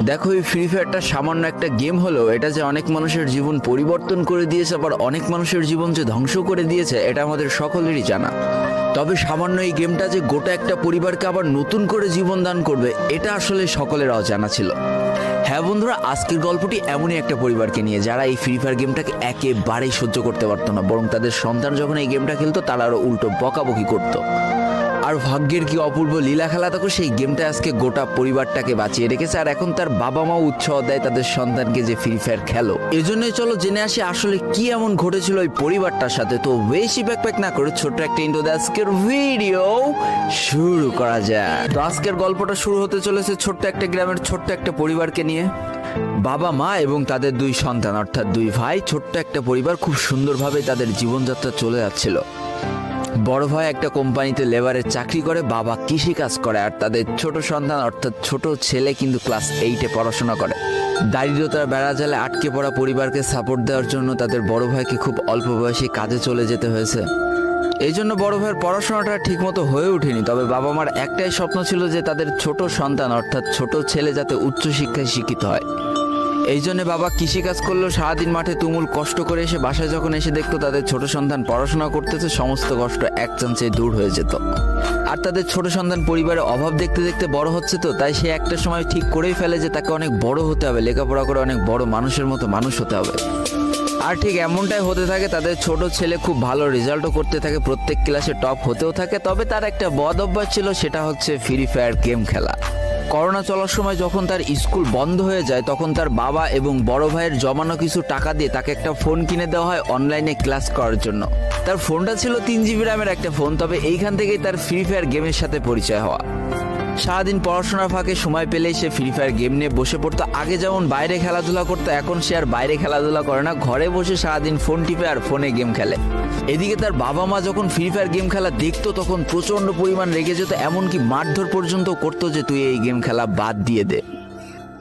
দেখো, এই ফ্রি ফায়ারটা সামান্য একটা গেম হলেও এটা যে অনেক মানুষের জীবন পরিবর্তন করে দিয়েছে, আবার অনেক মানুষের জীবন যে ধ্বংস করে দিয়েছে, এটা আমাদের সকলেরই জানা। তবে সামান্য এই গেমটা যে গোটা একটা পরিবারকে আবার নতুন করে জীবন দান করবে, এটা আসলে সকলের অজানা ছিল। হ্যাঁ বন্ধুরা, আজকের গল্পটি এমনই একটা পরিবারকে নিয়ে যারা এই ফ্রি ফায়ার গেমটাকে একেবারেই সহ্য করতে পারতো না, বরং তাদের সন্তান যখন এই গেমটা খেলতো তারা আরো উল্টো বকাবকি করতো। আর ভাগ্যের কি অপূর্ব লীলা খেলা, তখন সেই গেমটা আজকে গোটা পরিবারটাকে বাঁচিয়ে রেখেছে। আর এখন তার বাবা মাও উৎসাহ দেয় তাদের সন্তানকে যে ফ্রি ফায়ার খেলো। এজন্যই চলো জেনে আসি আসলে কি এমন ঘটেছিল ওই পরিবারটার সাথে। তো বেশি ব্যাকপ্যাক না করে ছোট্ট একটা ইন্ট্রো দিয়ে আজকের ভিডিও শুরু করা যায়। তো আজকের গল্পটা শুরু হতে চলেছে ছোট্ট একটা গ্রামের ছোট্ট একটা পরিবারকে নিয়ে। বাবা মা এবং তাদের দুই সন্তান অর্থাৎ দুই ভাই, ছোট্ট একটা পরিবার, খুব সুন্দরভাবে তাদের জীবনযাত্রা চলে যাচ্ছিল। বড় ভাই একটা কোম্পানিতে লেবারের চাকরি করে, বাবা কৃষি কাজ করে, আর তাদের ছোট সন্তান অর্থাৎ ছোট ছেলে কিন্তু ক্লাস 8-এ পড়াশোনা করে। দারিদ্রতার বেড়াজালে আটকে পড়া পরিবারকে সাপোর্ট দেওয়ার জন্য তাদের বড় ভাইকে খুব অল্প বয়সে কাজে চলে যেতে হয়েছে। এই জন্য বড় ভাইয়ের পড়াশোনাটা ঠিকমতো হয়ে ওঠেনি। তবে বাবা মার একটাই স্বপ্ন ছিল যে তাদের ছোট সন্তান অর্থাৎ ছোট ছেলে যাতে উচ্চশিক্ষায় শিক্ষিত হয়। এই জন্য বাবা কৃষিকাজ করলেও সারাদিন মাঠে তুমুল কষ্ট করে এসে বাসায় যখন এসে দেখতো তাদের ছোট সন্তান পড়াশোনা করতেছে, সমস্ত কষ্ট এক চান্সে দূর হয়ে যেত। আর তাদের ছোট সন্তান পরিবারের অভাব দেখতে দেখতে বড় হচ্ছে, তো তাই সে একটা সময় ঠিক করেই ফেলে যে তাকে অনেক বড় হতে হবে, লেখাপড়া করে অনেক বড় মানুষের মতো মানুষ হতে হবে। আর ঠিক এমনটাই হতে থাকে। তাদের ছোট ছেলে খুব ভালো রেজাল্টও করতে থাকে, প্রত্যেক ক্লাসে টপ হতেও থাকে। তবে তার একটা বদ অভ্যাস ছিল, সেটা হচ্ছে ফ্রি ফায়ার গেম খেলা। করোনা চলার সময় যখন তার স্কুল বন্ধ হয়ে যায়, তখন তার বাবা এবং বড় ভাইয়ের জমানো কিছু টাকা দিয়ে তাকে একটা ফোন কিনে দেওয়া হয় অনলাইনে ক্লাস করার জন্য। তার ফোনটা ছিল 3 GB র্যামের একটা ফোন। তবে এইখান থেকেই তার ফ্রি ফায়ার গেমের সাথে পরিচয় হওয়া। সারাদিন পড়াশোনার ফাঁকে সময় পেলেই সে ফ্রি ফায়ার গেম নিয়ে বসে পড়তো। আগে যেমন বাইরে খেলাধুলা করতো, এখন সে আর বাইরে খেলাধুলা করে না, ঘরে বসে সারাদিন ফোন টিপে আর ফোনে গেম খেলে। এদিকে তার বাবা মা যখন ফ্রি ফায়ার গেম খেলা দেখতো তখন প্রচন্ড পরিমাণ রেগে যেত, এমনকি মারধর পর্যন্ত করতো যে তুই এই গেম খেলা বাদ দিয়ে দে।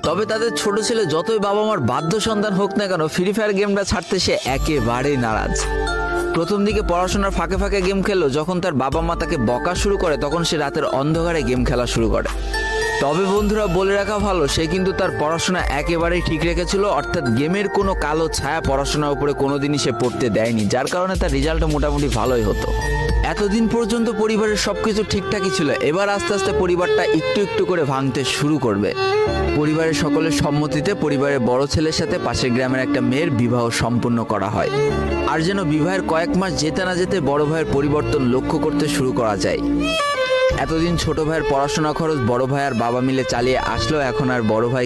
তবে তাদের ছোট ছেলে যতই বাবা মার বাধ্য সন্তান হোক না কেন, ফ্রি ফায়ার গেমটা ছাড়তে সে একেবারেই নারাজ। প্রথম দিকে পড়াশোনার ফাঁকে ফাঁকে গেম খেললো, যখন তার বাবা মা তাকে বকা শুরু করে তখন সে রাতের অন্ধকারে গেম খেলা শুরু করে। তবে বন্ধুরা বলে রাখা ভালো, সে কিন্তু তার পড়াশোনা একেবারেই ঠিক রেখেছিল, অর্থাৎ গেমের কোনো কালো ছায়া পড়াশোনার উপরে কোনোদিনই সে পড়তে দেয়নি, যার কারণে তার রেজাল্টটা মোটামুটি ভালোই হতো। এতদিন পর্যন্ত পরিবারের সবকিছু ঠিকঠাকই ছিল, এবার আস্তে আস্তে পরিবারটা একটু একটু করে ভাঙতে শুরু করবে। পরিবারের সকলের সম্মতিতে পরিবারের বড় ছেলের সাথে পাশের গ্রামের একটা মেয়ের বিবাহ সম্পন্ন করা হয়। আর যেন বিবাহের কয়েক মাস যেতে না যেতে বড় ভাইয়ের পরিবর্তন লক্ষ্য করতে শুরু করা যায়। এতদিন ছোট ভাইয়ের পড়াশোনা খরচ বড় ভাই আর বাবা মিলে চালিয়ে আসলেও এখন আর বড় ভাই